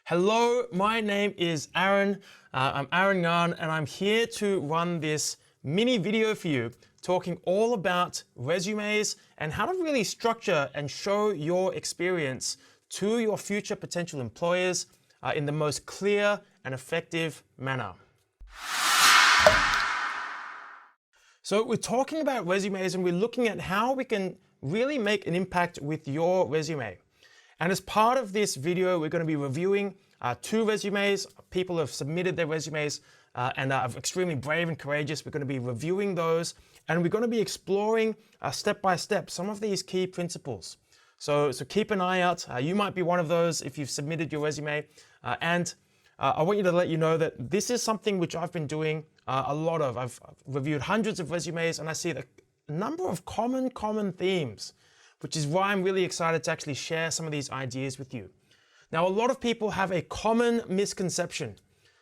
Hello, my name is Aaron. I'm Aaron Ngan, and I'm here to run this mini video for you talking all about resumes and how to really structure and show your experience to your future potential employers in the most clear and effective manner. So we're talking about resumes and we're looking at how we can really make an impact with your resume. And as part of this video, we're going to be reviewing two resumes. People have submitted their resumes and are extremely brave and courageous. We're going to be reviewing those, and we're going to be exploring step by step some of these key principles. So keep an eye out. You might be one of those if you've submitted your resume. And I want you to let you know that this is something which I've been doing a lot of. I've reviewed hundreds of resumes, and I see a number of common themes, which is why I'm really excited to actually share some of these ideas with you. Now, a lot of people have a common misconception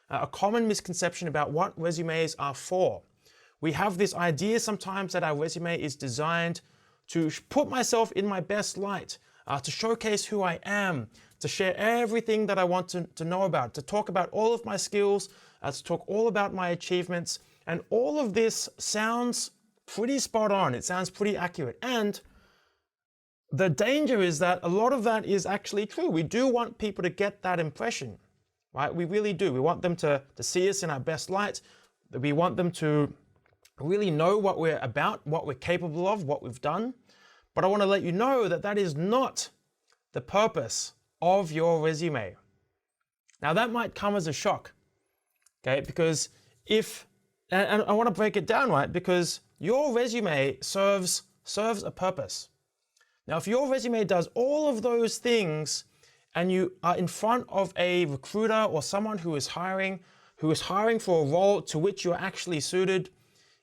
about what resumes are for. We have this idea sometimes that our resume is designed to put myself in my best light, to showcase who I am, to share everything that I want to know about, to talk about all of my skills, to talk all about my achievements. And all of this sounds pretty spot on. It sounds pretty accurate. And the danger is that a lot of that is actually true. We do want people to get that impression, right? We really do. We want them to see us in our best light. We want them to really know what we're about, what we're capable of, what we've done. But I want to let you know that that is not the purpose of your resume. Now, that might come as a shock, okay? Because and I want to break it down, right? Because your resume serves a purpose. Now, if your resume does all of those things and you are in front of a recruiter or someone who is hiring for a role to which you're actually suited,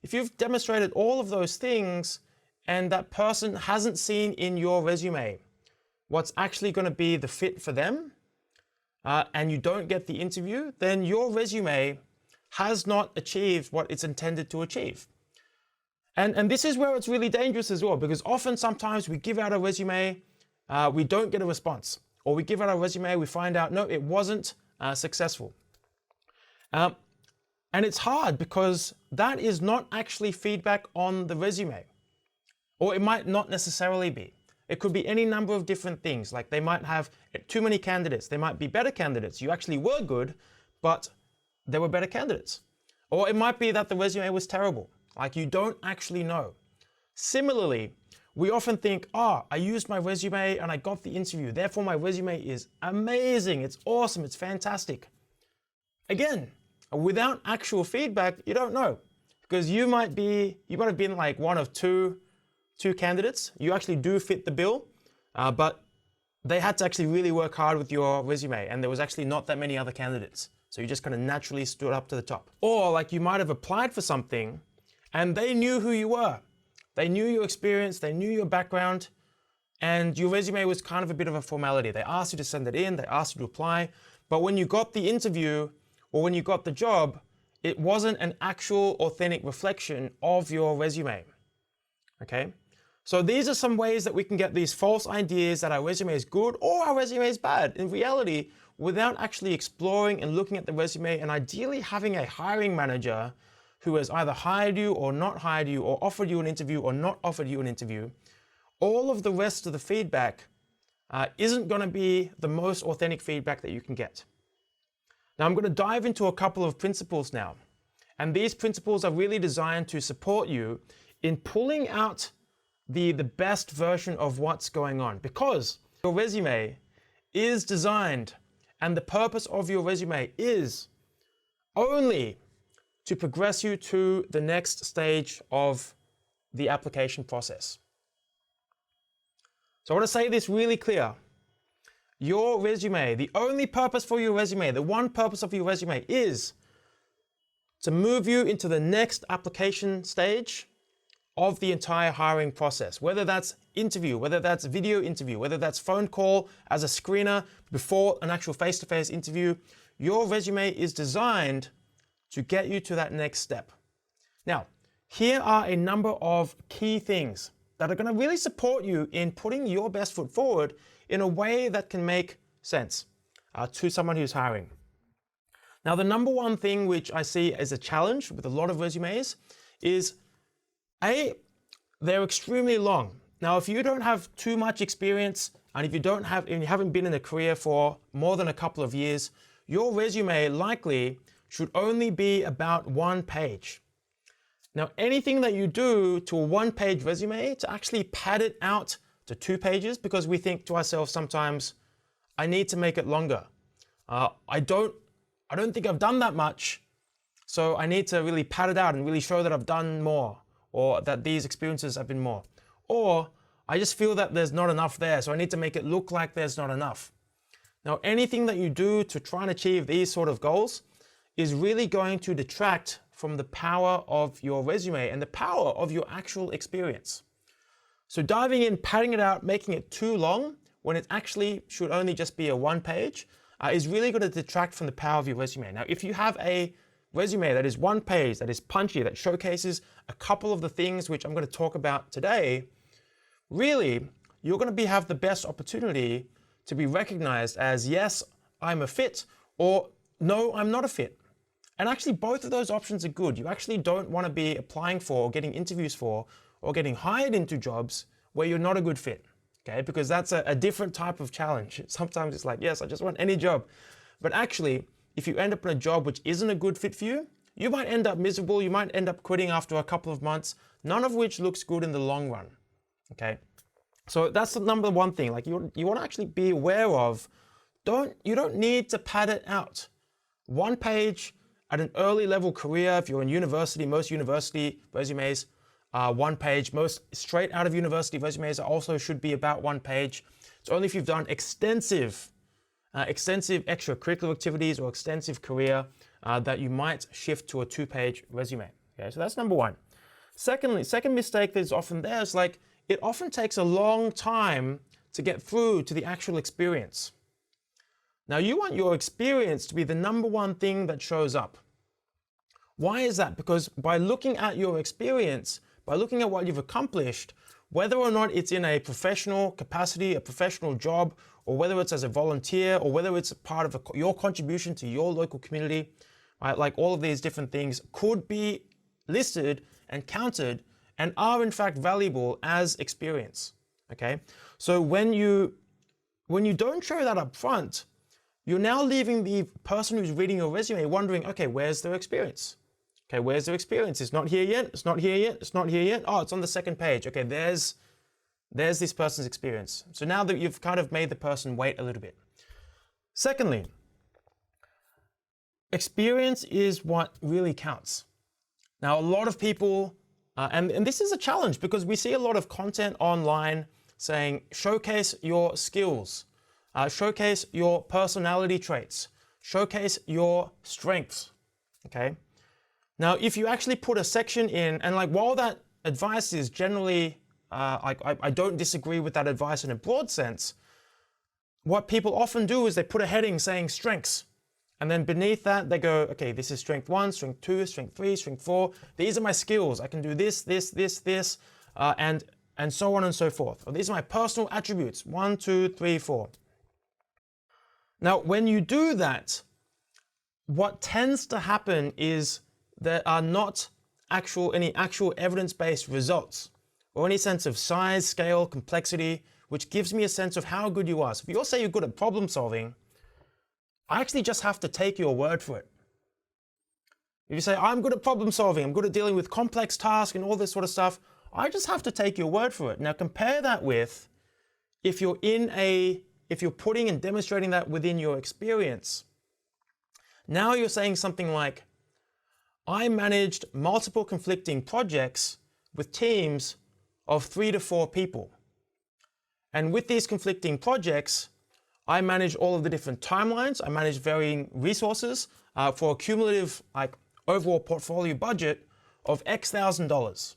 if you've demonstrated all of those things and that person hasn't seen in your resume what's actually going to be the fit for them, and you don't get the interview, then your resume has not achieved what it's intended to achieve. And this is where it's really dangerous as well, because sometimes we give out a resume, we don't get a response. Or we give out a resume, we find out, no, it wasn't successful. And it's hard because that is not actually feedback on the resume. Or it might not necessarily be. It could be any number of different things. Like they might have too many candidates. They might be better candidates. You actually were good, but there were better candidates. Or it might be that the resume was terrible. Like you don't actually know. Similarly, we often think, I used my resume and I got the interview. Therefore, my resume is amazing. It's awesome. It's fantastic. Again, without actual feedback, you don't know. Because you might have been like one of two candidates. You actually do fit the bill, but they had to actually really work hard with your resume. And there was actually not that many other candidates. So you just kind of naturally stood up to the top. Or like you might have applied for something and they knew who you were. They knew your experience, they knew your background, and your resume was kind of a bit of a formality. They asked you to send it in, they asked you to apply, but when you got the interview or when you got the job, it wasn't an actual authentic reflection of your resume, okay? So these are some ways that we can get these false ideas that our resume is good or our resume is bad in reality without actually exploring and looking at the resume and ideally having a hiring manager who has either hired you or not hired you or offered you an interview or not offered you an interview. All of the rest of the feedback isn't going to be the most authentic feedback that you can get. Now I'm going to dive into a couple of principles now. And these principles are really designed to support you in pulling out the best version of what's going on, because your resume is designed and the purpose of your resume is only to progress you to the next stage of the application process. So I want to say this really clear. Your resume, the only purpose for your resume, the one purpose of your resume is to move you into the next application stage of the entire hiring process, whether that's interview, whether that's video interview, whether that's phone call as a screener before an actual face-to-face interview. Your resume is designed to get you to that next step. Now, here are a number of key things that are going to really support you in putting your best foot forward in a way that can make sense. to someone who's hiring. Now, the number one thing which I see as a challenge with a lot of resumes is they're extremely long. Now, if you don't have too much experience and if you haven't been in a career for more than a couple of years, your resume likely should only be about 1 page. Now, anything that you do to a 1-page resume, to actually pad it out to 2 pages, because we think to ourselves sometimes, I need to make it longer. I don't think I've done that much, so I need to really pad it out and really show that I've done more, or that these experiences have been more. Or I just feel that there's not enough there, so I need to make it look like there's not enough. Now, anything that you do to try and achieve these sort of goals is really going to detract from the power of your resume and the power of your actual experience. So diving in, padding it out, making it too long when it actually should only just be a 1-page is really going to detract from the power of your resume. Now, if you have a resume that is 1 page, that is punchy, that showcases a couple of the things which I'm going to talk about today, really, you're going to have the best opportunity to be recognized as, yes, I'm a fit, or no, I'm not a fit. And actually, both of those options are good. You actually don't want to be applying for, or getting interviews for, or getting hired into jobs where you're not a good fit, okay? Because that's a different type of challenge. Sometimes it's like, yes, I just want any job. But actually, if you end up in a job which isn't a good fit for you, you might end up miserable, you might end up quitting after a couple of months, none of which looks good in the long run, okay? So that's the number one thing. Like you want to actually be aware of, you don't need to pad it out. 1 page at an early level career, if you're in university, most university resumes, 1 page. Most straight out of university resumes also should be about 1 page. It's only if you've done extensive extracurricular activities or extensive career that you might shift to a 2-page resume. Okay, so that's number one. Second mistake that's often there is like, it often takes a long time to get through to the actual experience. Now, you want your experience to be the number one thing that shows up. Why is that? Because by looking at your experience, by looking at what you've accomplished, whether or not it's in a professional capacity, a professional job, or whether it's as a volunteer, or whether it's part of your contribution to your local community, right? Like all of these different things could be listed and counted and are in fact valuable as experience, okay? So when you don't show that up front, you're now leaving the person who's reading your resume wondering, okay, where's their experience? Okay, where's their experience? It's not here yet, it's not here yet, it's not here yet. Oh, it's on the 2nd page. Okay, there's this person's experience. So now that you've kind of made the person wait a little bit. Secondly, experience is what really counts. Now, a lot of people, and this is a challenge because we see a lot of content online saying, showcase your skills, showcase your personality traits, showcase your strengths, okay? Now, if you actually put a section in, and like while that advice is generally, I don't disagree with that advice in a broad sense, what people often do is they put a heading saying strengths. And then beneath that, they go, okay, this is strength 1, strength 2, strength 3, strength 4. These are my skills. I can do this, this, this, this, and so on and so forth. Or these are my personal attributes, 1, 2, 3, 4. Now, when you do that, what tends to happen is there are not any actual evidence-based results or any sense of size, scale, complexity, which gives me a sense of how good you are. So if you all say you're good at problem solving, I actually just have to take your word for it. If you say, I'm good at problem solving, I'm good at dealing with complex tasks and all this sort of stuff, I just have to take your word for it. Now compare that with if you're putting and demonstrating that within your experience. Now you're saying something like, I managed multiple conflicting projects with teams of 3 to 4 people. And with these conflicting projects, I manage all of the different timelines. I manage varying resources for a cumulative overall portfolio budget of X thousand dollars.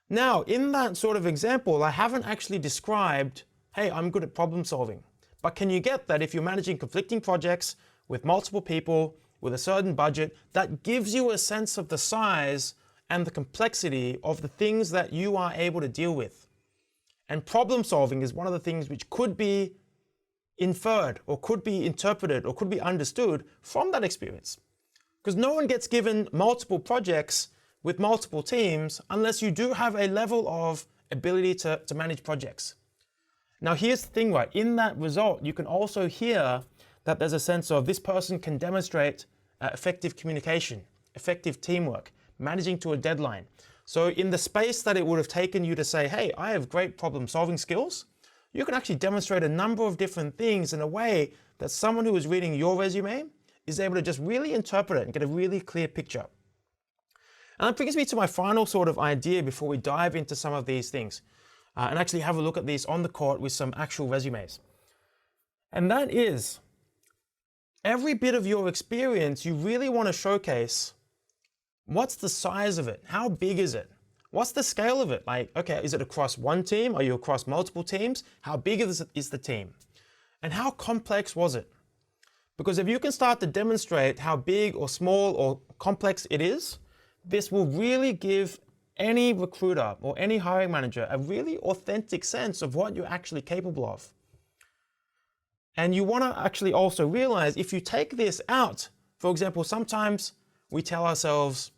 Now, in that sort of example, I haven't actually described, hey, I'm good at problem solving. But can you get that if you're managing conflicting projects with multiple people, with a certain budget, that gives you a sense of the size and the complexity of the things that you are able to deal with. And problem solving is one of the things which could be inferred or could be interpreted or could be understood from that experience. Because no one gets given multiple projects with multiple teams unless you do have a level of ability to manage projects. Now here's the thing, right? In that result, you can also hear that there's a sense of this person can demonstrate effective communication, effective teamwork, managing to a deadline. So in the space that it would have taken you to say, hey, I have great problem solving skills, you can actually demonstrate a number of different things in a way that someone who is reading your resume is able to just really interpret it and get a really clear picture. And that brings me to my final sort of idea before we dive into some of these things and actually have a look at these on the court with some actual resumes. And that is, every bit of your experience, you really want to showcase what's the size of it? How big is it? What's the scale of it? Like, okay, is it across one team? Are you across multiple teams? How big is the team? And how complex was it? Because if you can start to demonstrate how big or small or complex it is, this will really give any recruiter or any hiring manager a really authentic sense of what you're actually capable of. And you want to actually also realize if you take this out, for example, sometimes we tell ourselves,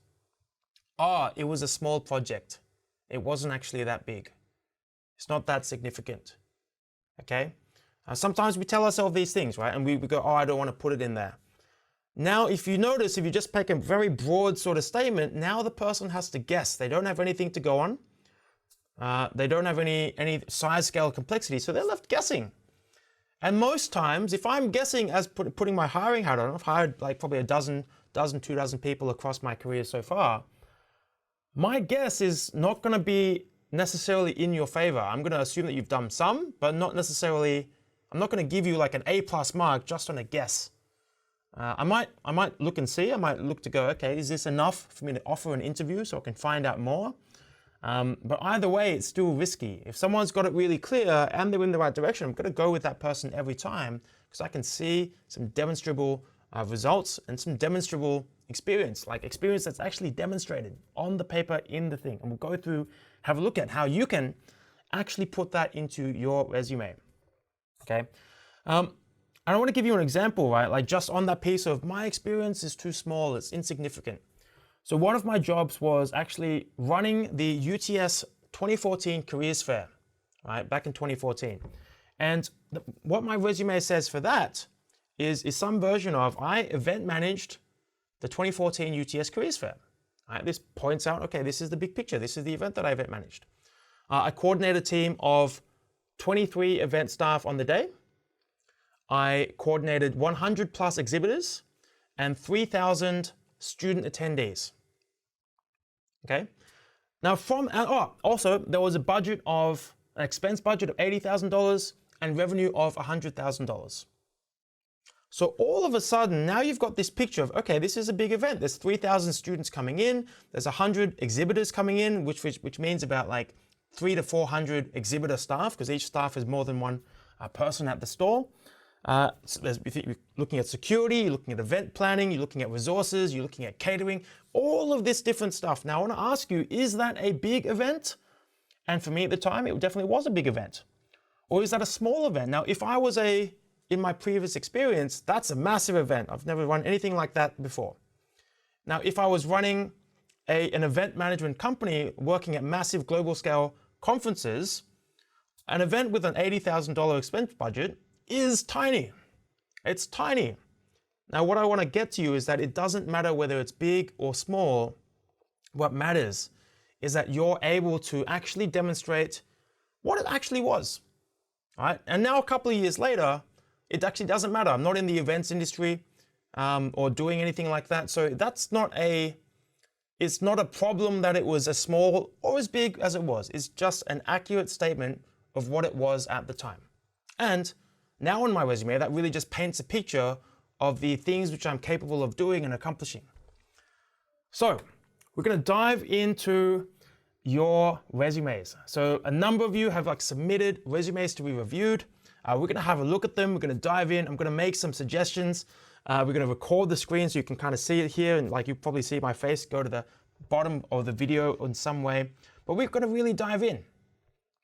it was a small project. It wasn't actually that big. It's not that significant. Okay? Sometimes we tell ourselves these things, right? And we go, I don't want to put it in there. Now, if you notice, if you just make a very broad sort of statement, now the person has to guess. They don't have anything to go on. They don't have any size, scale, complexity, so they're left guessing. And most times, if I'm guessing as putting my hiring hat on, I've hired like probably a dozen, 2 dozen people across my career so far, my guess is not going to be necessarily in your favor. I'm going to assume that you've done some, but not necessarily, I'm not going to give you like an A+ mark just on a guess. I might look and see, I might look to go, okay, is this enough for me to offer an interview so I can find out more? But either way, it's still risky. If someone's got it really clear and they're in the right direction, I'm going to go with that person every time because I can see some demonstrable results and some demonstrable experience, like experience that's actually demonstrated on the paper in the thing. And we'll go through, have a look at how you can actually put that into your resume. Okay. I want to give you an example, right? Like just on that piece of my experience is too small, it's insignificant. So one of my jobs was actually running the UTS 2014 Careers Fair, right? Back in 2014. And what my resume says for that is some version of I event managed the 2014 UTS Careers Fair. Right? This points out, okay, this is the big picture. This is the event that I event managed. I coordinated a team of 23 event staff on the day. I coordinated 100+ exhibitors and 3,000 student attendees. Okay. Now also there was an expense budget of $80,000 and revenue of $100,000. So all of a sudden, now you've got this picture of, okay, this is a big event. There's 3,000 students coming in. There's 100 exhibitors coming in, which means about like 300 to 400 exhibitor staff, because each staff is more than one person at the stall. So you're looking at security, you're looking at event planning, you're looking at resources, you're looking at catering, all of this different stuff. Now I want to ask you, is that a big event? And for me at the time, it definitely was a big event. Or is that a small event? Now, if I was in my previous experience, that's a massive event. I've never run anything like that before. Now, if I was running an event management company working at massive global scale conferences, an event with an $80,000 expense budget is tiny. It's tiny. Now, what I want to get to you is that it doesn't matter whether it's big or small. What matters is that you're able to actually demonstrate what it actually was. All right? And now a couple of years later, it actually doesn't matter. I'm not in the events industry or doing anything like that. So it's not a problem that it was as small or as big as it was. It's just an accurate statement of what it was at the time. And now on my resume, that really just paints a picture of the things which I'm capable of doing and accomplishing. So we're going to dive into your resumes. So a number of you have submitted resumes to be reviewed. We're going to have a look at them. We're going to dive in. I'm going to make some suggestions. We're going to record the screen so you can kind of see it here. And you probably see my face go to the bottom of the video in some way. But we're going to really dive in.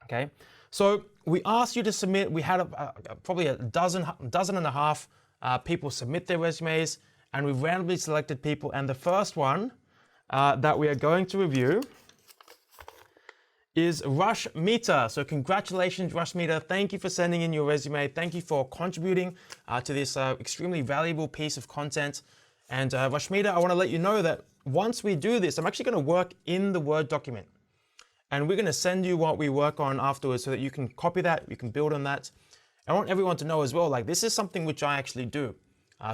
Okay. So we asked you to submit. We had probably a dozen and a half people submit their resumes, and we randomly selected people. And the first one that we are going to review is Rashmita. So congratulations, Rashmita. Thank you for sending in your resume. Thank you for contributing to this extremely valuable piece of content. And Rashmita, I want to let you know that once we do this, I'm actually going to work in the Word document. And we're going to send you what we work on afterwards so that you can copy that, you can build on that. I want everyone to know as well, like this is something which I actually do.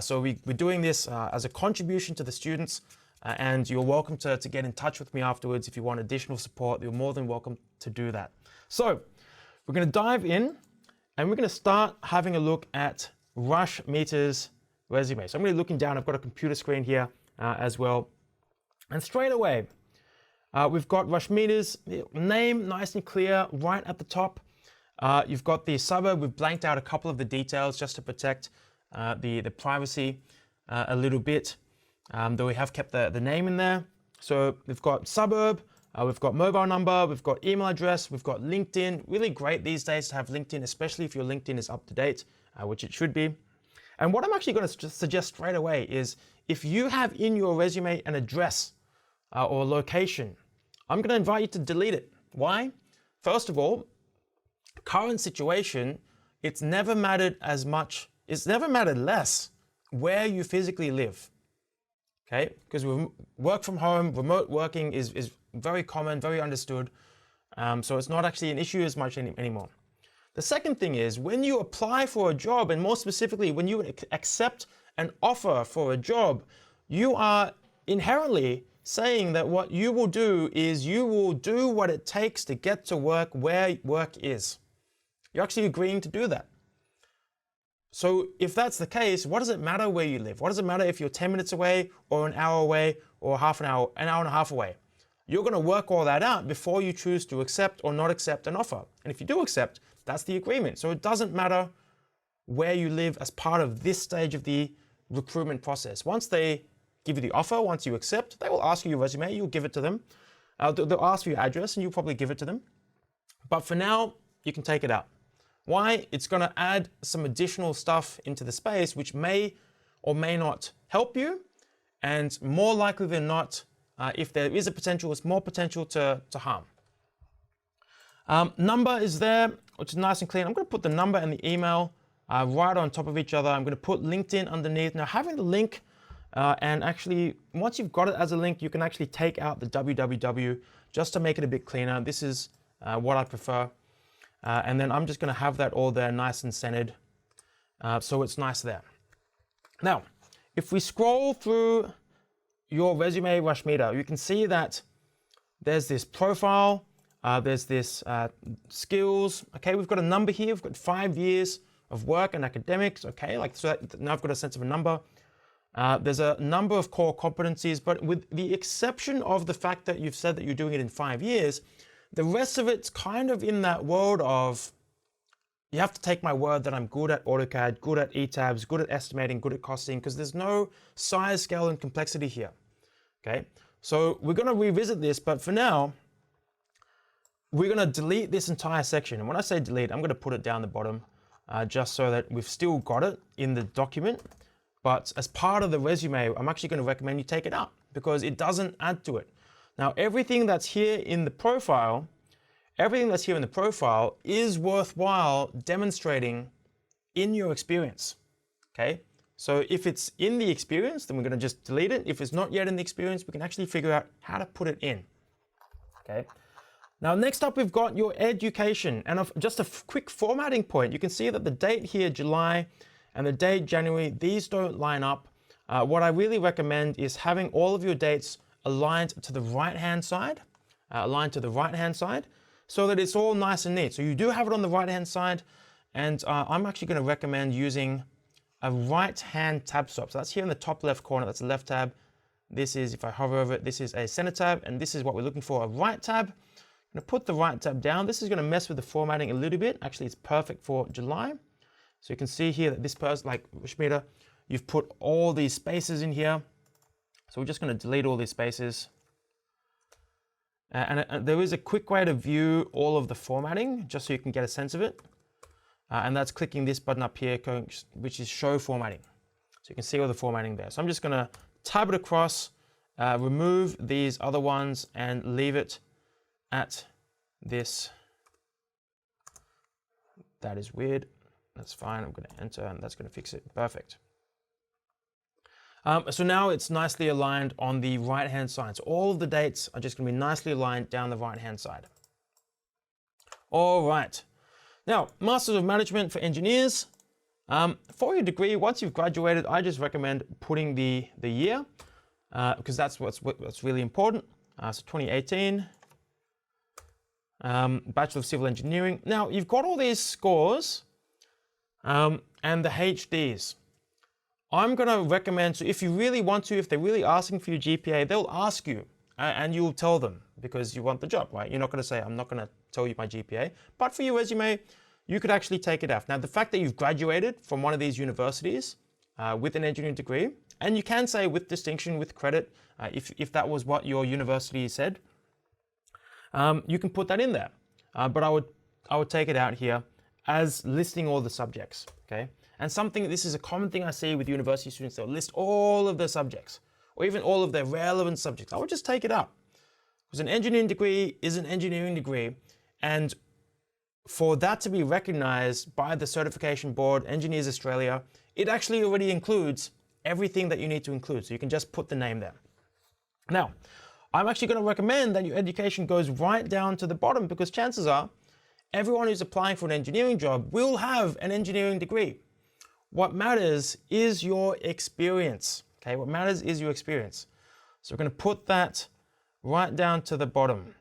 So we're doing this as a contribution to the students. And you're welcome to get in touch with me afterwards if you want additional support. You're more than welcome to do that. So we're going to dive in and we're going to start having a look at Rashmita's resume. So I'm going to be looking down. I've got a computer screen here as well. And straight away, we've got Rashmita's name nice and clear right at the top. You've got the suburb. We've blanked out a couple of the details just to protect the privacy a little bit. Though we have kept the name in there. So we've got suburb, we've got mobile number, we've got email address, we've got LinkedIn. Really great these days to have LinkedIn, especially if your LinkedIn is up to date, which it should be. And what I'm actually going to suggest straight away is if you have in your resume an address or location, I'm going to invite you to delete it. Why? First of all, current situation, it's never mattered as much, it's never mattered less where you physically live. Okay, because we work from home, remote working is very common, very understood. So it's not actually an issue as much anymore. The second thing is when you apply for a job, and more specifically, when you accept an offer for a job, you are inherently saying that what you will do is you will do what it takes to get to work where work is. You're actually agreeing to do that. So if that's the case, what does it matter where you live? What does it matter if you're 10 minutes away or an hour away or half an hour and a half away? You're going to work all that out before you choose to accept or not accept an offer. And if you do accept, that's the agreement. So it doesn't matter where you live as part of this stage of the recruitment process. Once they give you the offer, once you accept, they will ask you your resume, you'll give it to them. They'll ask for your address and you'll probably give it to them. But for now, you can take it out. Why? It's going to add some additional stuff into the space, which may or may not help you. And more likely than not, if there is a potential, it's more potential to harm. Number is there, which is nice and clean. I'm going to put the number and the email right on top of each other. I'm going to put LinkedIn underneath. Now, having the link, and actually, once you've got it as a link, you can actually take out the www just to make it a bit cleaner. This is what I prefer. And then I'm just going to have that all there nice and centered. So it's nice there. Now, if we scroll through your resume, Rashmita, you can see that there's this profile, there's this skills. Okay, we've got a number here. We've got 5 years of work and academics. Okay, like so now I've got a sense of a number. There's a number of core competencies, but with the exception of the fact that you've said that you're doing it in 5 years, the rest of it's kind of in that world of, you have to take my word that I'm good at AutoCAD, good at ETABS, good at estimating, good at costing, because there's no size, scale, and complexity here. Okay, so we're going to revisit this, but for now, we're going to delete this entire section. And when I say delete, I'm going to put it down the bottom, just so that we've still got it in the document. But as part of the resume, I'm actually going to recommend you take it out because it doesn't add to it. Now, everything that's here in the profile is worthwhile demonstrating in your experience, okay? So if it's in the experience, then we're gonna just delete it. If it's not yet in the experience, we can actually figure out how to put it in, okay? Now, next up, we've got your education. And just a quick formatting point, you can see that the date here, July, and the date, January, these don't line up. What I really recommend is having all of your dates aligned to the right-hand side, so that it's all nice and neat. So you do have it on the right-hand side, and I'm actually going to recommend using a right-hand tab swap. So that's here in the top left corner, that's the left tab. This is, if I hover over it, this is a center tab, and this is what we're looking for, a right tab. I'm going to put the right tab down. This is going to mess with the formatting a little bit. Actually, it's perfect for July. So you can see here that this person, like Rashmita, you've put all these spaces in here. So we're just going to delete all these spaces. And there is a quick way to view all of the formatting, just so you can get a sense of it. And that's clicking this button up here, which is show formatting. So you can see all the formatting there. So I'm just gonna tab it across, remove these other ones and leave it at this. That is weird. That's fine. I'm gonna enter and that's gonna fix it. Perfect. So now it's nicely aligned on the right-hand side. So all of the dates are just gonna be nicely aligned down the right-hand side. All right. Now, Masters of Management for engineers. For your degree, once you've graduated, I just recommend putting the year because that's what's really important. So 2018, Bachelor of Civil Engineering. Now, you've got all these scores and the HDs. I'm going to recommend, so if you really want to, if they're really asking for your GPA, they'll ask you and you'll tell them because you want the job, right? You're not going to say, I'm not going to tell you my GPA, but for your resume, you could actually take it off. Now, the fact that you've graduated from one of these universities with an engineering degree, and you can say with distinction, with credit, if that was what your university said, you can put that in there. But I would take it out here as listing all the subjects, okay? And this is a common thing I see with university students, they'll list all of their subjects, or even all of their relevant subjects. I would just take it out. Because an engineering degree is an engineering degree, and for that to be recognized by the certification board, Engineers Australia, it actually already includes everything that you need to include. So you can just put the name there. Now, I'm actually going to recommend that your education goes right down to the bottom because chances are everyone who's applying for an engineering job will have an engineering degree. What matters is your experience. Okay, what matters is your experience. So we're going to put that right down to the bottom.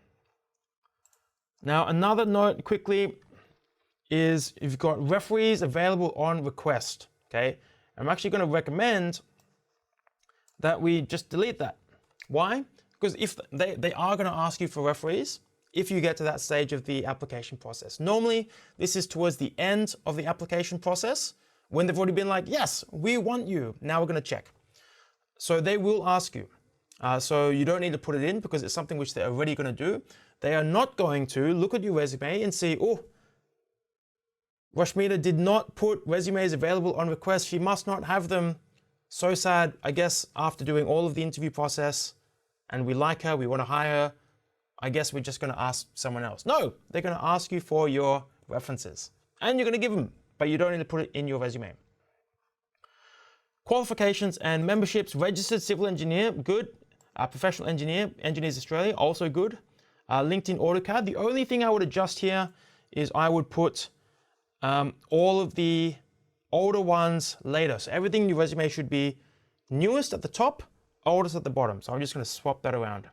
Now, another note quickly is you've got referees available on request. Okay, I'm actually going to recommend that we just delete that. Why? Because if they are going to ask you for referees if you get to that stage of the application process. Normally, this is towards the end of the application process when they've already been like, yes, we want you. Now we're going to check. So they will ask you. So you don't need to put it in because it's something which they're already going to do. They are not going to look at your resume and see, oh, Rashmita did not put resumes available on request. She must not have them. So sad, I guess, after doing all of the interview process and we like her, we want to hire her, I guess we're just going to ask someone else. No, they're going to ask you for your references and you're going to give them, but you don't need to put it in your resume. Qualifications and memberships, registered civil engineer, good. Professional engineer, Engineers Australia, also good. LinkedIn AutoCAD. The only thing I would adjust here is I would put all of the older ones later. So everything in your resume should be newest at the top, oldest at the bottom. So I'm just going to swap that around.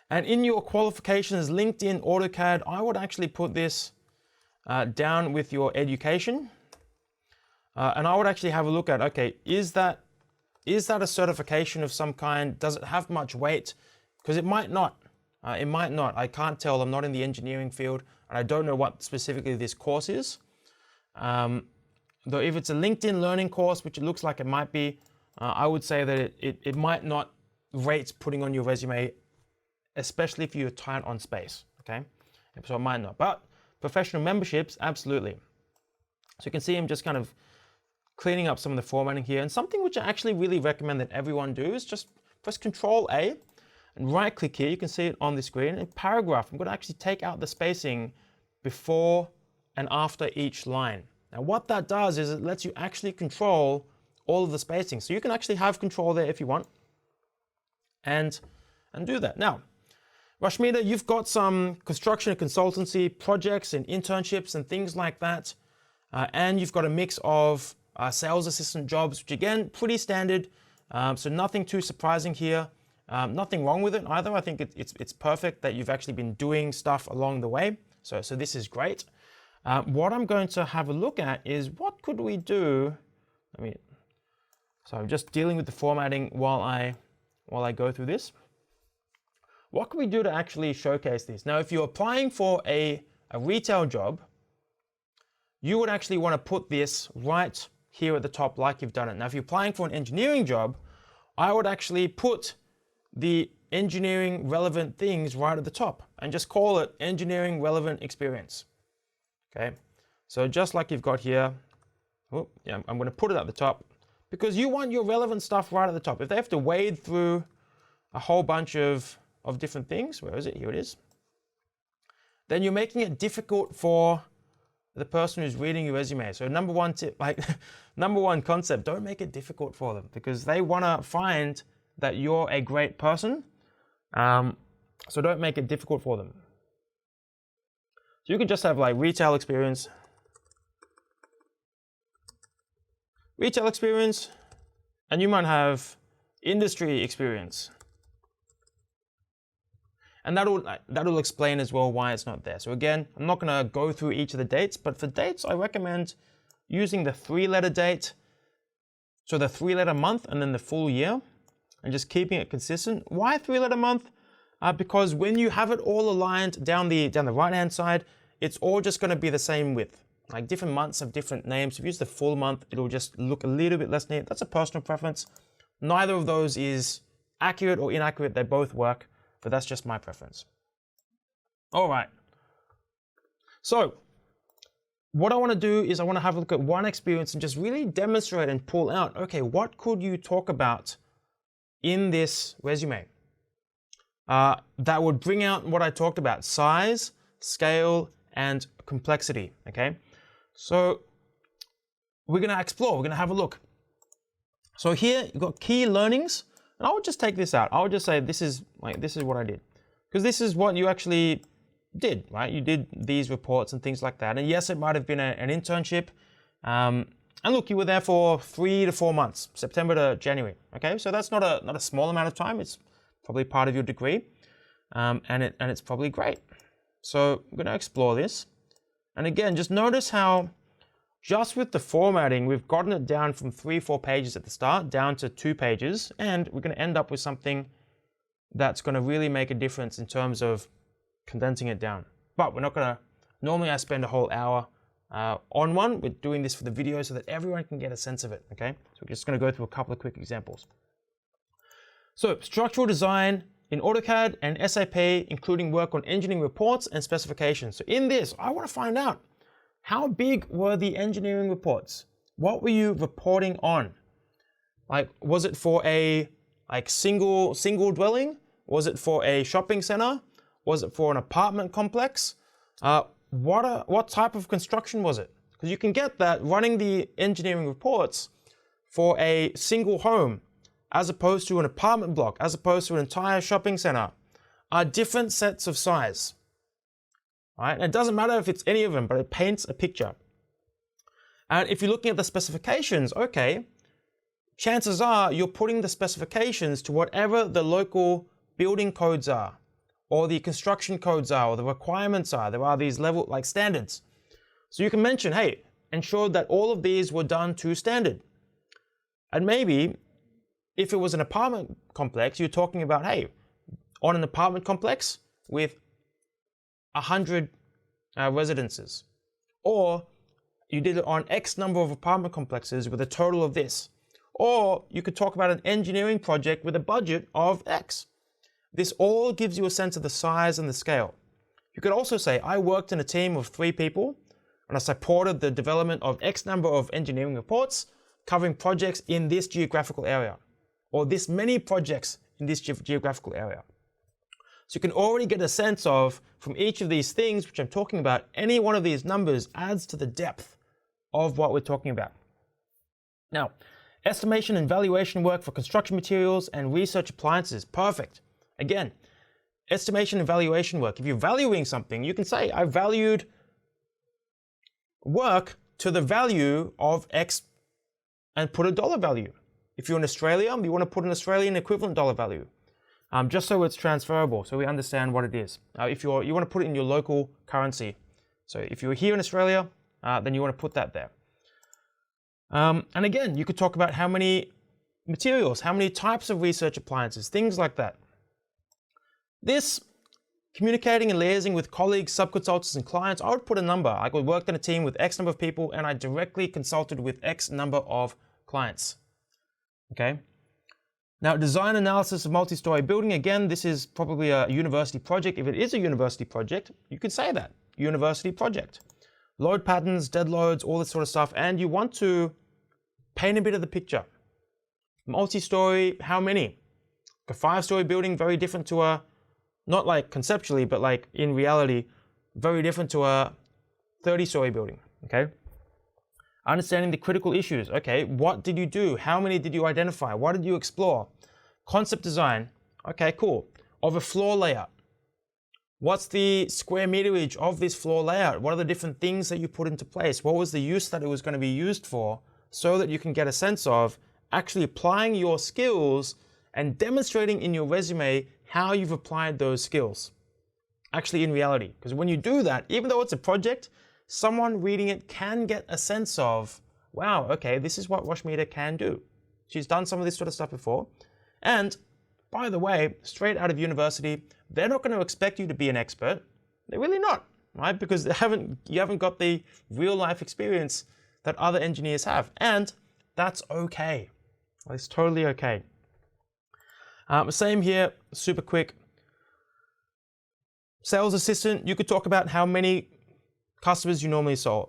And in your qualifications, LinkedIn AutoCAD, I would actually put this down with your education. And I would actually have a look at, okay, is that a certification of some kind? Does it have much weight? Because it might not. It might not. I can't tell. I'm not in the engineering field, and I don't know what specifically this course is. Though if it's a LinkedIn learning course, which it looks like it might be, I would say that it might not rate putting on your resume, especially if you're tight on space. Okay, so it might not. But professional memberships, absolutely. So you can see I'm just kind of cleaning up some of the formatting here, and something which I actually really recommend that everyone do is just press Control A and right click here. You can see it on the screen. In paragraph, I'm going to actually take out the spacing before and after each line. Now what that does is it lets you actually control all of the spacing. So you can actually have control there if you want and do that. Now, Rashmita, you've got some construction and consultancy projects and internships and things like that. And you've got a mix of sales assistant jobs, which again, pretty standard. So nothing too surprising here. Nothing wrong with it either. I think it's perfect that you've actually been doing stuff along the way. So this is great. What I'm going to have a look at is what could we do? So I'm just dealing with the formatting while I go through this. What can we do to actually showcase this? Now, if you're applying for a retail job, you would actually want to put this right here at the top like you've done it. Now, if you're applying for an engineering job, I would actually put the engineering relevant things right at the top and just call it engineering relevant experience. Okay, so just like you've got here, oh, yeah, I'm going to put it at the top because you want your relevant stuff right at the top. If they have to wade through a whole bunch of different things, where is it? Here it is. Then you're making it difficult for the person who's reading your resume. So number one tip, number one concept, don't make it difficult for them because they want to find that you're a great person. So don't make it difficult for them. So you could just have like retail experience, and you might have industry experience. And that'll explain as well why it's not there. So again, I'm not gonna go through each of the dates, but for dates, I recommend using the 3-letter date, so the 3-letter month and then the full year, and just keeping it consistent. Why 3-letter month? Because when you have it all aligned down the right-hand side, it's all just gonna be the same width. Like different months have different names. If you use the full month, it'll just look a little bit less neat. That's a personal preference. Neither of those is accurate or inaccurate. They both work, but that's just my preference. All right. So what I want to do is I want to have a look at one experience and just really demonstrate and pull out, okay, what could you talk about in this resume that would bring out what I talked about: size, scale, and complexity, okay? So we're gonna explore, we're gonna have a look. So here you've got key learnings, and I would just take this out. I would just say this is what I did, because this is what you actually did, right? You did these reports and things like that. And yes, it might have been an internship. And look, you were there for 3 to 4 months, September to January, okay? So that's not a small amount of time. It's probably part of your degree, and it's probably great. So I'm gonna explore this. And again, just notice how just with the formatting, we've gotten it down from 3-4 pages at the start down to 2 pages, and we're going to end up with something that's going to really make a difference in terms of condensing it down. But we're not going to, normally I spend a whole hour on one. We're doing this for the video so that everyone can get a sense of it, okay? So we're just going to go through a couple of quick examples. So structural design in AutoCAD and SAP, including work on engineering reports and specifications. So in this, I want to find out, how big were the engineering reports? What were you reporting on? Like, was it for a single dwelling? Was it for a shopping center? Was it for an apartment complex? What type of construction was it? Because you can get that running the engineering reports for a single home, as opposed to an apartment block, as opposed to an entire shopping center, are different sets of size. Right? And it doesn't matter if it's any of them, but it paints a picture. And if you're looking at the specifications, okay, chances are you're putting the specifications to whatever the local building codes are, or the construction codes are, or the requirements are. There are these level standards. So you can mention, hey, ensure that all of these were done to standard. And maybe if it was an apartment complex, you're talking about, hey, on an apartment complex with 100 residences, or you did it on X number of apartment complexes with a total of this, or you could talk about an engineering project with a budget of X. This all gives you a sense of the size and the scale. You could also say, I worked in a team of 3 people and I supported the development of X number of engineering reports covering projects in this geographical area, or this many projects in this geographical area. So you can already get a sense of, from each of these things which I'm talking about, any one of these numbers adds to the depth of what we're talking about. Now, estimation and valuation work for construction materials and research appliances, perfect. Again, estimation and valuation work. If you're valuing something, you can say, I valued work to the value of X and put a dollar value. If you're in Australia, you want to put an Australian equivalent dollar value, just so it's transferable, so we understand what it is. If you want to put it in your local currency. So if you're here in Australia, then you want to put that there. And again, you could talk about how many materials, how many types of research appliances, things like that. This, communicating and liaising with colleagues, subconsultants, and clients, I would put a number. I worked in a team with X number of people, and I directly consulted with X number of clients. Okay. Now, design analysis of multi-story building. Again, this is probably a university project. If it is a university project, you could say that, university project. Load patterns, dead loads, all this sort of stuff. And you want to paint a bit of the picture. Multi-story, how many? A 5-story building, very different to a, not like conceptually, but like in reality, very different to a 30-story building, okay? Understanding the critical issues. Okay, what did you do? How many did you identify? What did you explore? Concept design. Okay, cool. Of a floor layout. What's the square meterage of this floor layout? What are the different things that you put into place? What was the use that it was going to be used for, so that you can get a sense of actually applying your skills and demonstrating in your resume how you've applied those skills actually in reality. Because when you do that, even though it's a project, someone reading it can get a sense of, wow, okay, this is what Rashmita can do. She's done some of this sort of stuff before. And by the way, straight out of university, they're not going to expect you to be an expert. They're really not, right? Because you haven't got the real life experience that other engineers have. And that's okay. It's totally okay. Same here, super quick. Sales assistant, you could talk about how many customers you normally sell.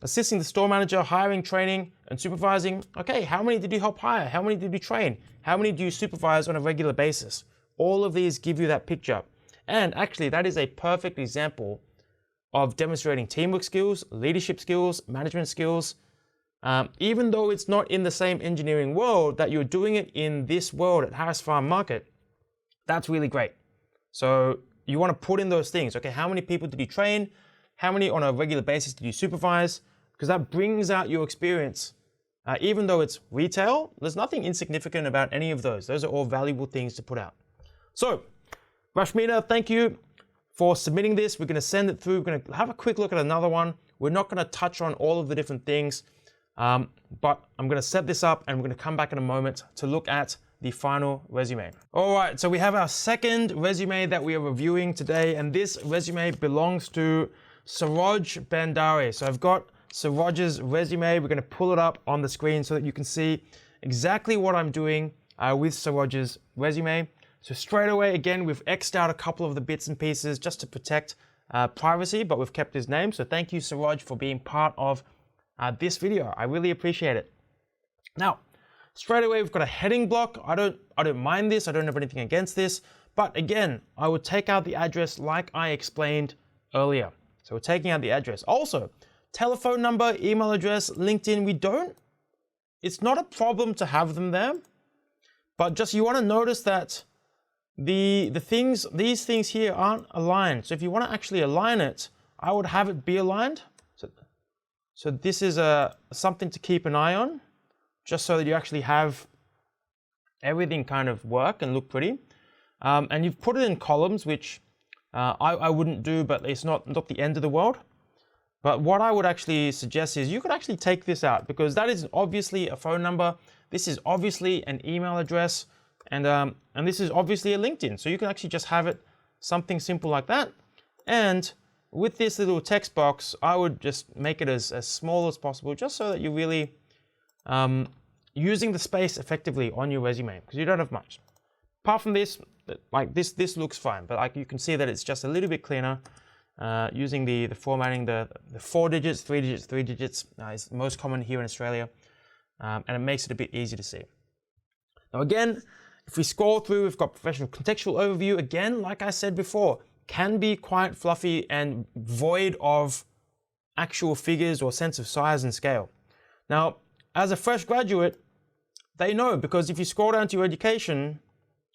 Assisting the store manager, hiring, training, and supervising. Okay, how many did you help hire? How many did you train? How many do you supervise on a regular basis? All of these give you that picture. And actually, that is a perfect example of demonstrating teamwork skills, leadership skills, management skills. Even though it's not in the same engineering world, that you're doing it in this world at Harris Farm Market, that's really great. So you want to put in those things. Okay, how many people did you train? How many on a regular basis did you supervise? Because that brings out your experience. Even though it's retail, there's nothing insignificant about any of those. Those are all valuable things to put out. So, Rashmita, thank you for submitting this. We're going to send it through. We're going to have a quick look at another one. We're not going to touch on all of the different things, but I'm going to set this up and we're going to come back in a moment to look at the final resume. All right, so we have our second resume that we are reviewing today, and this resume belongs to Suraj Bandari. So I've got Suraj's resume. We're going to pull it up on the screen so that you can see exactly what I'm doing with Suraj's resume. So straight away, again, we've X'd out a couple of the bits and pieces just to protect privacy, but we've kept his name. So thank you, Suraj, for being part of this video. I really appreciate it. Now, straight away, we've got a heading block. I don't mind this. I don't have anything against this. But again, I would take out the address like I explained earlier. So we're taking out the address. Also, telephone number, email address, LinkedIn, it's not a problem to have them there. But just you want to notice that these things here aren't aligned. So if you want to actually align it, I would have it be aligned. So this is something to keep an eye on, just so that you actually have everything kind of work and look pretty. And you've put it in columns, which I wouldn't do, but it's not the end of the world. But what I would actually suggest is you could actually take this out, because that is obviously a phone number. This is obviously an email address, and this is obviously a LinkedIn. So you can actually just have it something simple like that. And with this little text box, I would just make it as small as possible, just so that you're really using the space effectively on your resume, because you don't have much. Apart from this, like this looks fine, but like you can see that it's just a little bit cleaner using the formatting, the 4 digits, 3 digits, 3 digits is most common here in Australia, and it makes it a bit easier to see. Now again, if we scroll through, we've got professional contextual overview. Again, like I said before, can be quite fluffy and void of actual figures or sense of size and scale. Now, as a fresh graduate, they know, because if you scroll down to your education,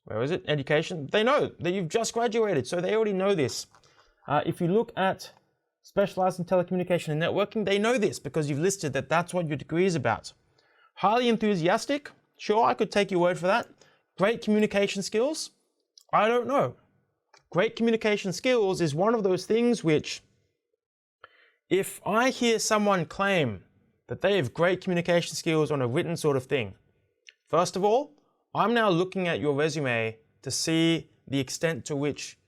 where is it? Education. They know that you've just graduated, so they already know this. If you look at specialized in telecommunication and networking, they know this because you've listed that that's what your degree is about. Highly enthusiastic. Sure, I could take your word for that. Great communication skills. I don't know. Great communication skills is one of those things which, if I hear someone claim that they have great communication skills on a written sort of thing, first of all, I'm now looking at your resume to see the extent to which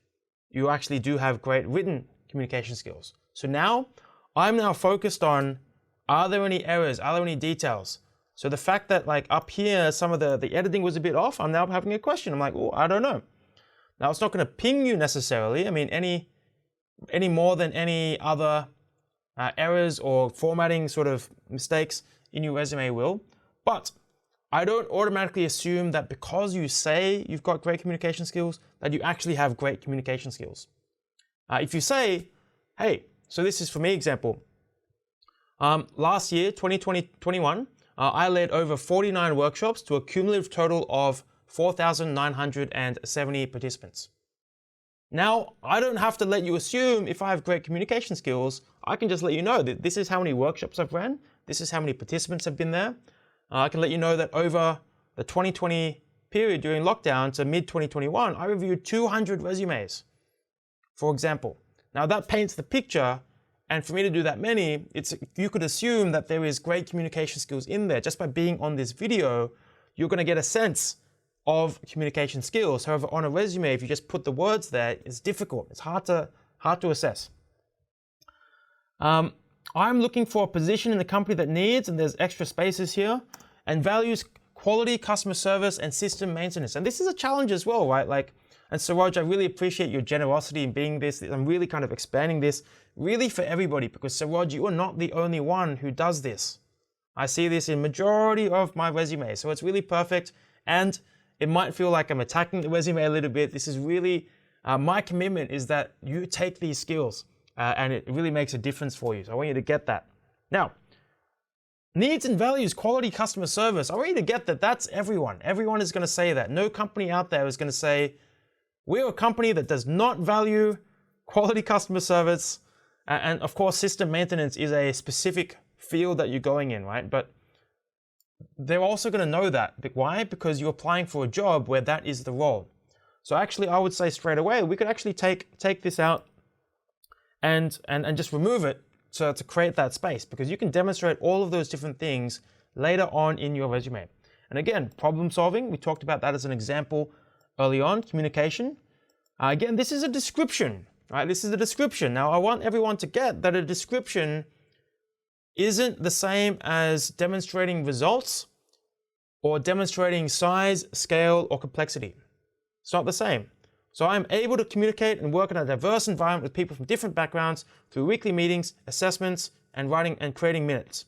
you actually do have great written communication skills. So now, I'm now focused on, are there any errors? Are there any details? So the fact that like up here, some of the editing was a bit off, I'm now having a question. I'm like, oh, I don't know. Now it's not going to ping you necessarily. I mean, any more than any other errors or formatting sort of mistakes in your resume will. But I don't automatically assume that because you say you've got great communication skills, that you actually have great communication skills. If you say, hey, so this is for me example. Last year, 2020-21, I led over 49 workshops to a cumulative total of 4,970 participants. Now, I don't have to let you assume if I have great communication skills. I can just let you know that this is how many workshops I've ran. This is how many participants have been there. I can let you know that over the 2020 period during lockdown to mid-2021, I reviewed 200 resumes, for example. Now that paints the picture, and for me to do that many, you could assume that there is great communication skills in there. Just by being on this video, you're going to get a sense of communication skills. However, on a resume, if you just put the words there, it's difficult. It's hard to assess. I'm looking for a position in the company that needs, and there's extra spaces here, and values quality, customer service, and system maintenance. And this is a challenge as well, right? And Suraj, I really appreciate your generosity in being this. I'm really kind of expanding this really for everybody, because Suraj, you are not the only one who does this. I see this in majority of my resumes, so it's really perfect. And it might feel like I'm attacking the resume a little bit. This is really, my commitment is that you take these skills and it really makes a difference for you. So I want you to get that. Now, needs and values, quality customer service. I want you to get that that's everyone. Everyone is going to say that. No company out there is going to say, we're a company that does not value quality customer service. And of course, system maintenance is a specific field that you're going in, right? But they're also going to know that. Why? Because you're applying for a job where that is the role. So actually, I would say straight away, we could actually take this out and just remove it to create that space, because you can demonstrate all of those different things later on in your resume. And again, problem solving, we talked about that as an example early on. Communication. Again, this is a description, right? This is a description. Now, I want everyone to get that a description isn't the same as demonstrating results or demonstrating size, scale, or complexity. It's not the same. So I'm able to communicate and work in a diverse environment with people from different backgrounds through weekly meetings, assessments, and writing and creating minutes.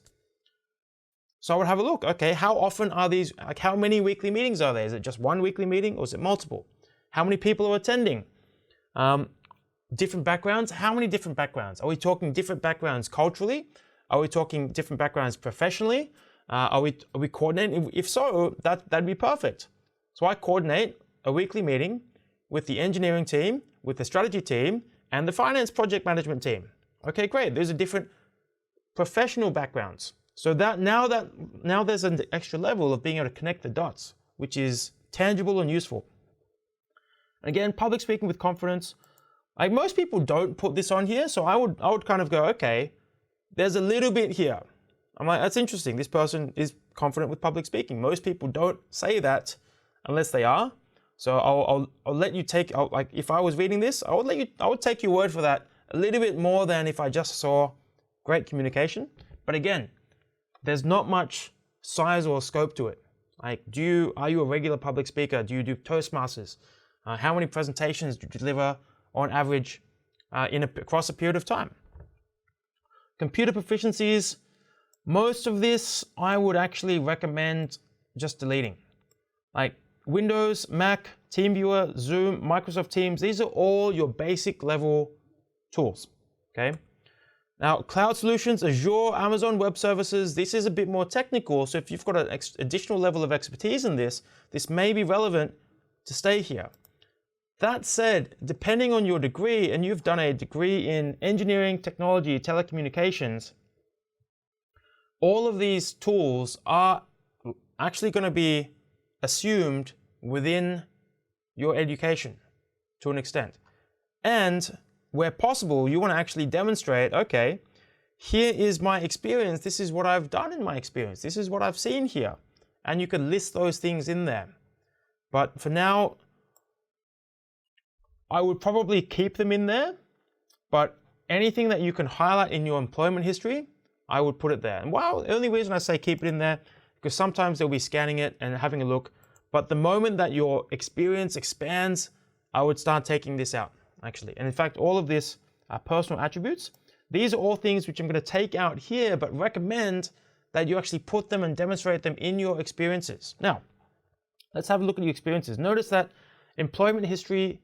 So I would have a look. Okay, how often are these, like how many weekly meetings are there? Is it just one weekly meeting or is it multiple? How many people are attending? Different backgrounds? How many different backgrounds? Are we talking different backgrounds culturally? Are we talking different backgrounds professionally? Are we coordinating? If so, that'd be perfect. So I coordinate a weekly meeting with the engineering team, with the strategy team, and the finance project management team. Okay, great. Those are different professional backgrounds. So that now there's an extra level of being able to connect the dots, which is tangible and useful. Again, public speaking with confidence. Like most people don't put this on here, so I would kind of go, okay, there's a little bit here. I'm like, that's interesting. This person is confident with public speaking. Most people don't say that unless they are. So I'll let you take, like if I was reading this, I would take your word for that a little bit more than if I just saw great communication. But again, there's not much size or scope to it. Like, are you a regular public speaker? Do you do Toastmasters? How many presentations do you deliver on average across a period of time? Computer proficiencies, most of this I would actually recommend just deleting. Like Windows, Mac, TeamViewer, Zoom, Microsoft Teams, these are all your basic level tools, okay? Now, cloud solutions, Azure, Amazon Web Services, this is a bit more technical, so if you've got an additional level of expertise in this, this may be relevant to stay here. That said, depending on your degree, and you've done a degree in engineering, technology, telecommunications, all of these tools are actually going to be assumed within your education to an extent. And where possible, you want to actually demonstrate, okay, here is my experience. This is what I've done in my experience. This is what I've seen here. And you can list those things in there. But for now, I would probably keep them in there, but anything that you can highlight in your employment history, I would put it there. And wow, the only reason I say keep it in there, because sometimes they'll be scanning it and having a look. But the moment that your experience expands, I would start taking this out, actually. And in fact, all of this are personal attributes. These are all things which I'm going to take out here, but recommend that you actually put them and demonstrate them in your experiences. Now, let's have a look at your experiences. Notice that employment history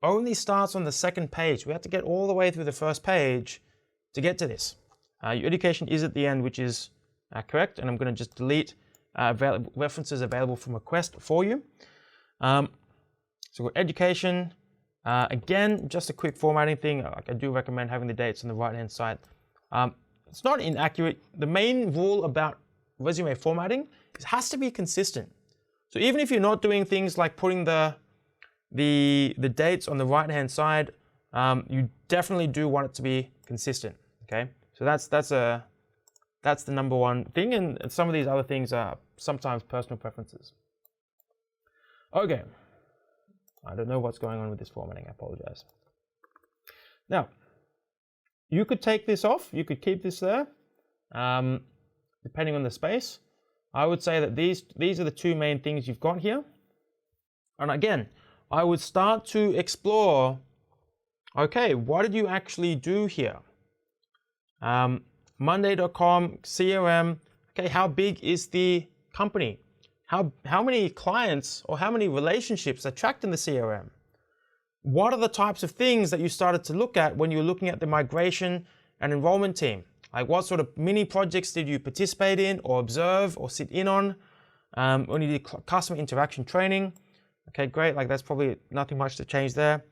only starts on the second page. We have to get all the way through the first page to get to this. Your education is at the end, which is correct, and I'm going to just delete references available from request for you. So education, again, just a quick formatting thing. I do recommend having the dates on the right-hand side. It's not inaccurate. The main rule about resume formatting is it has to be consistent. So even if you're not doing things like putting the dates on the right-hand side, you definitely do want it to be consistent. Okay, so that's the number one thing, and some of these other things are sometimes personal preferences. Okay, I don't know what's going on with this formatting. I apologize. Now, you could take this off. You could keep this there, depending on the space. I would say that these are the two main things you've got here. And again, I would start to explore, okay, what did you actually do here? Monday.com, CRM, okay, how big is the company? How many clients or how many relationships are tracked in the CRM? What are the types of things that you started to look at when you were looking at the migration and enrollment team? Like what sort of mini projects did you participate in or observe or sit in on when you did customer interaction training? Okay, great, like that's probably nothing much to change there.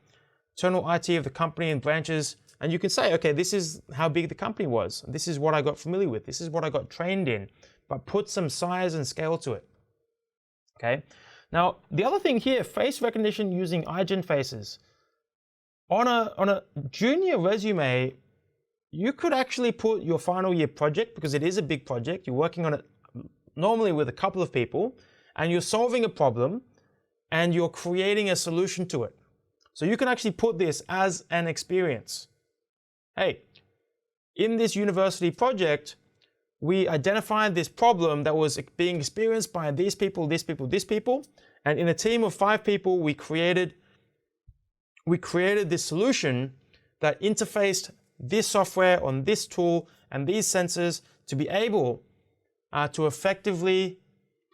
Internal IT of the company and branches, and you can say, okay, this is how big the company was. This is what I got familiar with. This is what I got trained in, but put some size and scale to it. Okay, now the other thing here, face recognition using iGen faces. On a junior resume, you could actually put your final year project, because it is a big project. You're working on it normally with a couple of people, and you're solving a problem, and you're creating a solution to it. So you can actually put this as an experience. Hey, in this university project, we identified this problem that was being experienced by these people, this people, this people, and in a team of 5 people, we created this solution that interfaced this software on this tool and these sensors to be able to effectively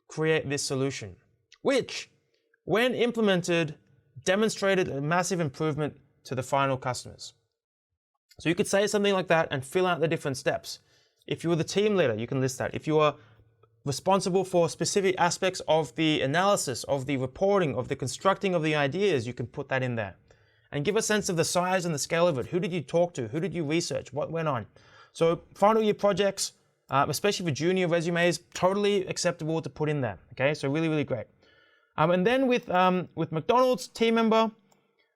create this solution, which, when implemented, demonstrated a massive improvement to the final customers. So you could say something like that and fill out the different steps. If you were the team leader, you can list that. If you are responsible for specific aspects of the analysis, of the reporting, of the constructing of the ideas, you can put that in there. And give a sense of the size and the scale of it. Who did you talk to? Who did you research? What went on? So final year projects, especially for junior resumes, totally acceptable to put in there. Okay, so really, really great. And then with McDonald's, team member,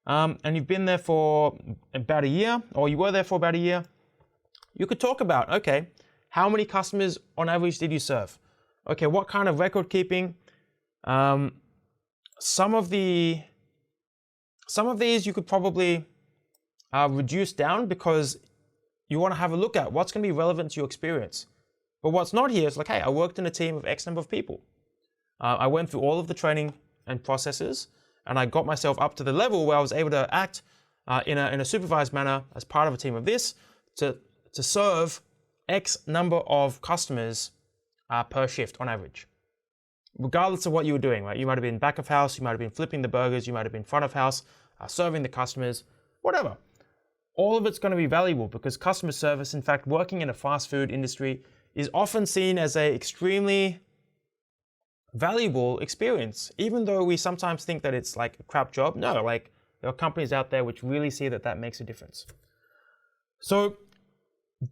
and you've been there for about a year, or you were there for about a year, you could talk about, okay, how many customers on average did you serve? Okay, what kind of record keeping? Some of these you could probably reduce down, because you want to have a look at what's going to be relevant to your experience. But what's not here is like, hey, I worked in a team of X number of people. I went through all of the training and processes, and I got myself up to the level where I was able to act in a supervised manner as part of a team of this to serve X number of customers per shift on average, regardless of what you were doing, right? You might have been back of house, you might have been flipping the burgers, you might have been front of house, serving the customers, whatever. All of it's going to be valuable, because customer service, in fact, working in a fast food industry, is often seen as an extremely valuable experience, even though we sometimes think that it's like a crap job. No, like there are companies out there which really see that that makes a difference. So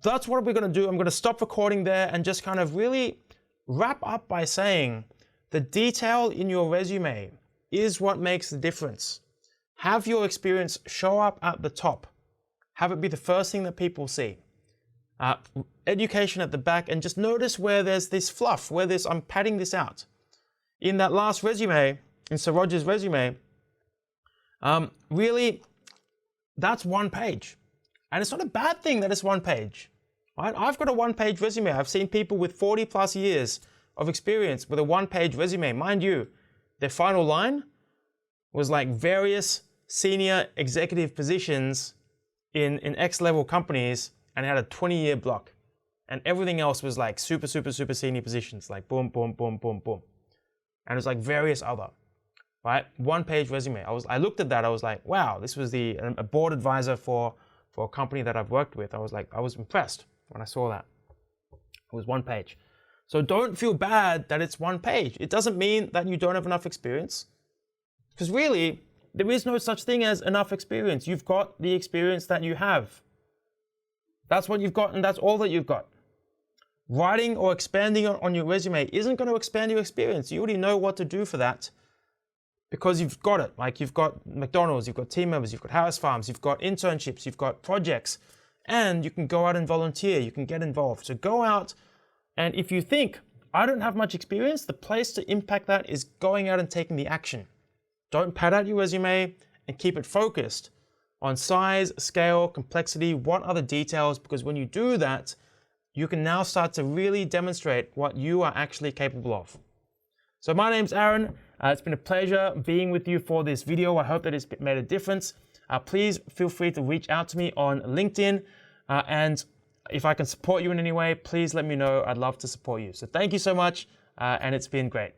that's what we're going to do. I'm going to stop recording there and just kind of really wrap up by saying the detail in your resume is what makes the difference. Have your experience show up at the top. Have it be the first thing that people see. Education at the back, and just notice where there's this fluff, where there's, I'm padding this out. In that last resume, in Sir Roger's resume, really, that's one page. And it's not a bad thing that it's one page. Right? I've got a one-page resume. I've seen people with 40 plus years of experience with a one-page resume. Mind you, their final line was like various senior executive positions in X-level companies, and had a 20-year block. And everything else was like super senior positions, like boom, boom, boom, boom, boom. And it was like various other, right? One-page resume. I looked at that, I was like, wow, this was a board advisor for a company that I've worked with. I was impressed when I saw that. It was one page. So don't feel bad that it's one page. It doesn't mean that you don't have enough experience, because really, there is no such thing as enough experience. You've got the experience that you have. That's what you've got, and that's all that you've got. Writing or expanding on your resume isn't going to expand your experience. You already know what to do for that because you've got it. Like, you've got McDonald's, you've got team members, you've got house farms, you've got internships, you've got projects, and you can go out and volunteer, you can get involved. So go out, and if you think, I don't have much experience, the place to impact that is going out and taking the action. Don't pad out your resume, and keep it focused on size, scale, complexity, what are the details, because when you do that, you can now start to really demonstrate what you are actually capable of. So my name's Aaron. It's been a pleasure being with you for this video. I hope that it's made a difference. Please feel free to reach out to me on LinkedIn, and if I can support you in any way, please let me know. I'd love to support you. So thank you so much, and it's been great.